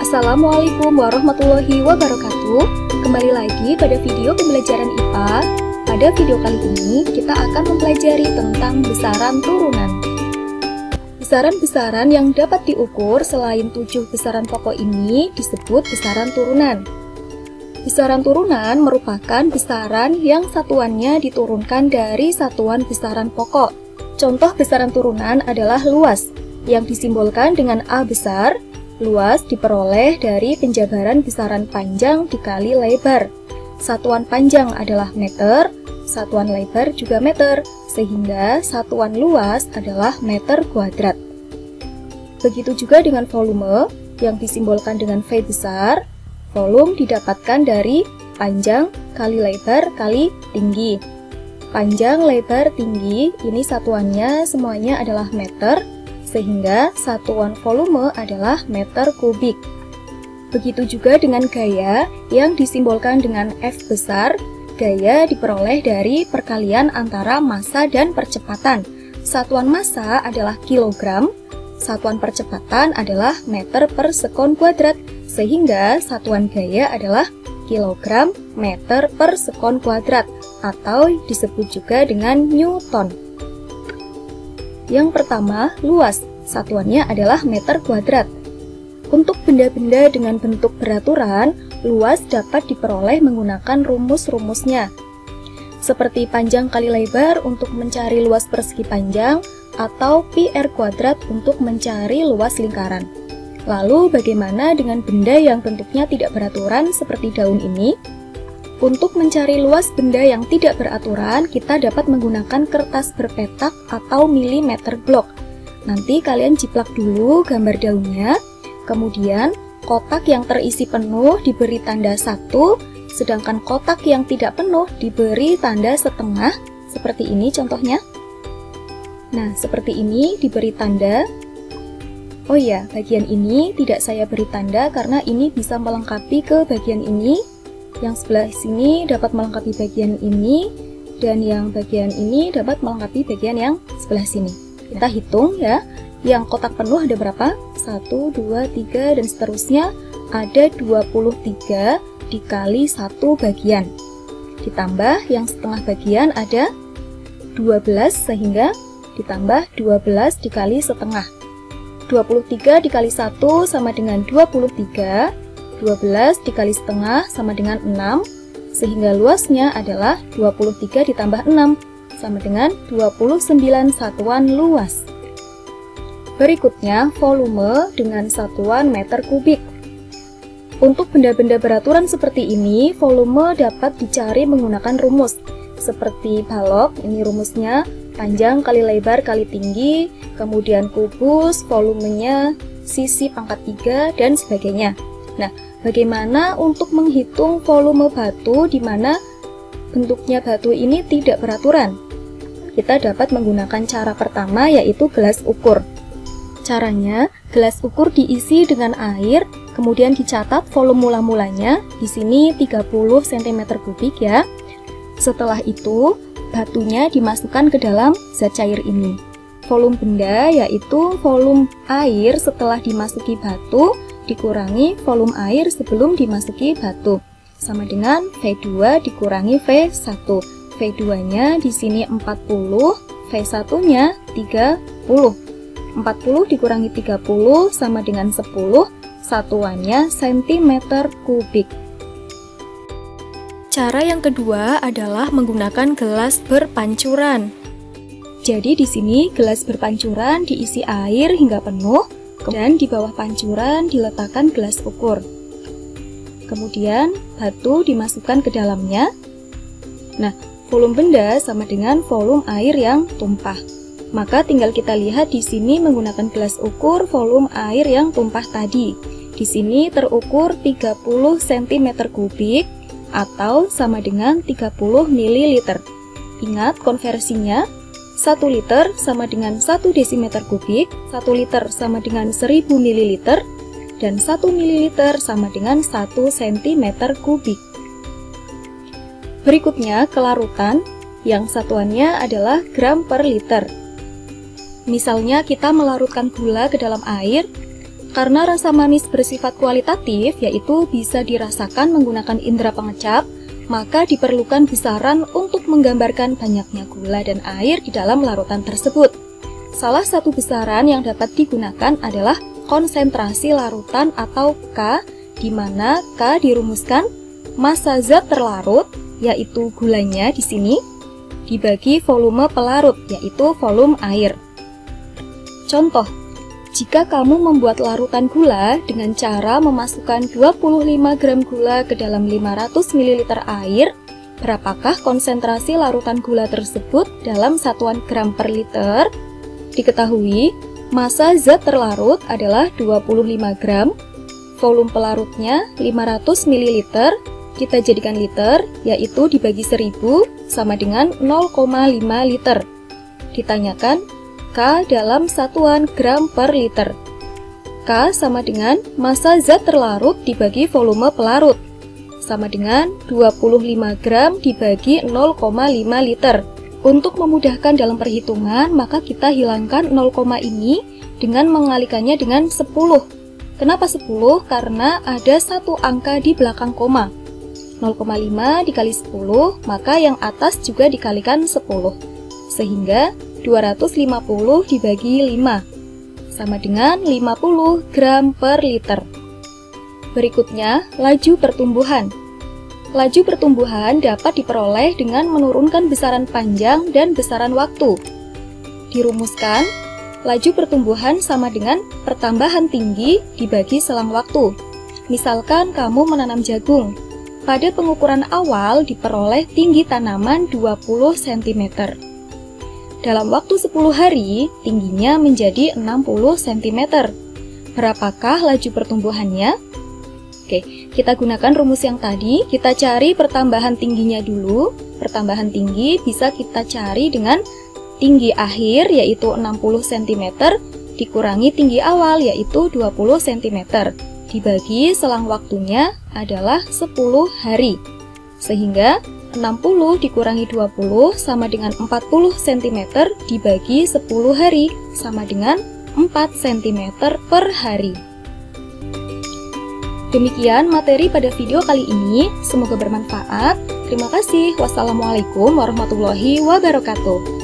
Assalamualaikum warahmatullahi wabarakatuh. Kembali lagi pada video pembelajaran IPA. Pada video kali ini kita akan mempelajari tentang besaran turunan. Besaran-besaran yang dapat diukur selain 7 besaran pokok ini disebut besaran turunan. Besaran turunan merupakan besaran yang satuannya diturunkan dari satuan besaran pokok. Contoh besaran turunan adalah luas, yang disimbolkan dengan A besar. Luas diperoleh dari penjabaran besaran panjang dikali lebar. Satuan panjang adalah meter, satuan lebar juga meter, sehingga satuan luas adalah meter kuadrat. Begitu juga dengan volume, yang disimbolkan dengan V besar. Volume didapatkan dari panjang kali lebar kali tinggi. Panjang, lebar, tinggi, ini satuannya semuanya adalah meter, sehingga satuan volume adalah meter kubik. Begitu juga dengan gaya yang disimbolkan dengan F besar. Gaya diperoleh dari perkalian antara massa dan percepatan. Satuan massa adalah kilogram, satuan percepatan adalah meter per sekon kuadrat, sehingga satuan gaya adalah kilogram meter per sekon kuadrat, atau disebut juga dengan Newton. Yang pertama, luas. Satuannya adalah meter kuadrat. Untuk benda-benda dengan bentuk beraturan, luas dapat diperoleh menggunakan rumus-rumusnya. Seperti panjang kali lebar untuk mencari luas persegi panjang, atau pi r kuadrat untuk mencari luas lingkaran. Lalu bagaimana dengan benda yang bentuknya tidak beraturan seperti daun ini? Untuk mencari luas benda yang tidak beraturan, kita dapat menggunakan kertas berpetak atau milimeter blok. Nanti kalian jiplak dulu gambar daunnya, kemudian kotak yang terisi penuh diberi tanda 1, sedangkan kotak yang tidak penuh diberi tanda setengah, seperti ini contohnya. Nah, seperti ini diberi tanda. Oh ya, bagian ini tidak saya beri tanda karena ini bisa melengkapi ke bagian ini. Yang sebelah sini dapat melengkapi bagian ini, dan yang bagian ini dapat melengkapi bagian yang sebelah sini. Kita hitung ya, yang kotak penuh ada berapa? 1, 2, 3, dan seterusnya ada 23 dikali 1 bagian. Ditambah yang setengah bagian ada 12, sehingga ditambah 12 dikali setengah. 23 dikali 1 sama dengan 23, 12 dikali setengah sama dengan 6, sehingga luasnya adalah 23 ditambah 6, sama dengan 29 satuan luas. Berikutnya, volume dengan satuan meter kubik. Untuk benda-benda beraturan seperti ini, volume dapat dicari menggunakan rumus. Seperti balok, ini rumusnya, panjang kali lebar kali tinggi, kemudian kubus, volumenya, sisi pangkat 3, dan sebagainya. Nah, bagaimana untuk menghitung volume batu di mana bentuknya batu ini tidak beraturan? Kita dapat menggunakan cara pertama, yaitu gelas ukur. Caranya, gelas ukur diisi dengan air, kemudian dicatat volume mula-mulanya, di sini 30 cm3 ya. Setelah itu, batunya dimasukkan ke dalam zat cair ini. Volume benda yaitu volume air setelah dimasuki batu dikurangi volume air sebelum dimasuki batu, sama dengan V2 dikurangi V1. V2-nya di sini 40, V1-nya 30. 40 dikurangi 30 sama dengan 10, satuannya cm kubik. Cara yang kedua adalah menggunakan gelas berpancuran. Jadi di sini gelas berpancuran diisi air hingga penuh, dan di bawah pancuran diletakkan gelas ukur. Kemudian batu dimasukkan ke dalamnya. Nah, volume benda sama dengan volume air yang tumpah. Maka tinggal kita lihat di sini menggunakan gelas ukur volume air yang tumpah tadi. Di sini terukur 30 cm3 atau sama dengan 30 ml. Ingat konversinya. 1 liter sama dengan 1 desimeter kubik, 1 liter sama dengan 1000 ml, dan 1 ml sama dengan 1 cm kubik. Berikutnya, kelarutan, yang satuannya adalah gram per liter. Misalnya kita melarutkan gula ke dalam air, Karena rasa manis bersifat kualitatif, yaitu bisa dirasakan menggunakan indera pengecap, maka diperlukan besaran untuk menggambarkan banyaknya gula dan air di dalam larutan tersebut. Salah satu besaran yang dapat digunakan adalah konsentrasi larutan atau K, di mana K dirumuskan massa zat terlarut, yaitu gulanya di sini, dibagi volume pelarut, yaitu volume air. Contoh, jika kamu membuat larutan gula dengan cara memasukkan 25 gram gula ke dalam 500 ml air, berapakah konsentrasi larutan gula tersebut dalam satuan gram per liter? Diketahui, massa zat terlarut adalah 25 gram, volume pelarutnya 500 ml, kita jadikan liter, yaitu dibagi 1000 sama dengan 0,5 liter. Ditanyakan, K dalam satuan gram per liter. K sama dengan massa zat terlarut dibagi volume pelarut, sama dengan 25 gram dibagi 0,5 liter. Untuk memudahkan dalam perhitungan, maka kita hilangkan 0, ini dengan mengalikannya dengan 10. Kenapa 10? Karena ada satu angka di belakang koma. 0,5 dikali 10, maka yang atas juga dikalikan 10. Sehingga 250 dibagi 5, sama dengan 50 gram per liter. Berikutnya, laju pertumbuhan. Laju pertumbuhan dapat diperoleh dengan menurunkan besaran panjang dan besaran waktu. Dirumuskan, laju pertumbuhan sama dengan pertambahan tinggi dibagi selang waktu. Misalkan kamu menanam jagung. Pada pengukuran awal diperoleh tinggi tanaman 20 cm. Dalam waktu 10 hari, tingginya menjadi 60 cm. Berapakah laju pertumbuhannya? Oke, kita gunakan rumus yang tadi, kita cari pertambahan tingginya dulu. Pertambahan tinggi bisa kita cari dengan tinggi akhir, yaitu 60 cm, dikurangi tinggi awal, yaitu 20 cm. Dibagi selang waktunya adalah 10 hari. Sehingga 60 dikurangi 20 sama dengan 40 cm dibagi 10 hari, sama dengan 4 cm per hari. Demikian materi pada video kali ini, semoga bermanfaat. Terima kasih. Wassalamualaikum warahmatullahi wabarakatuh.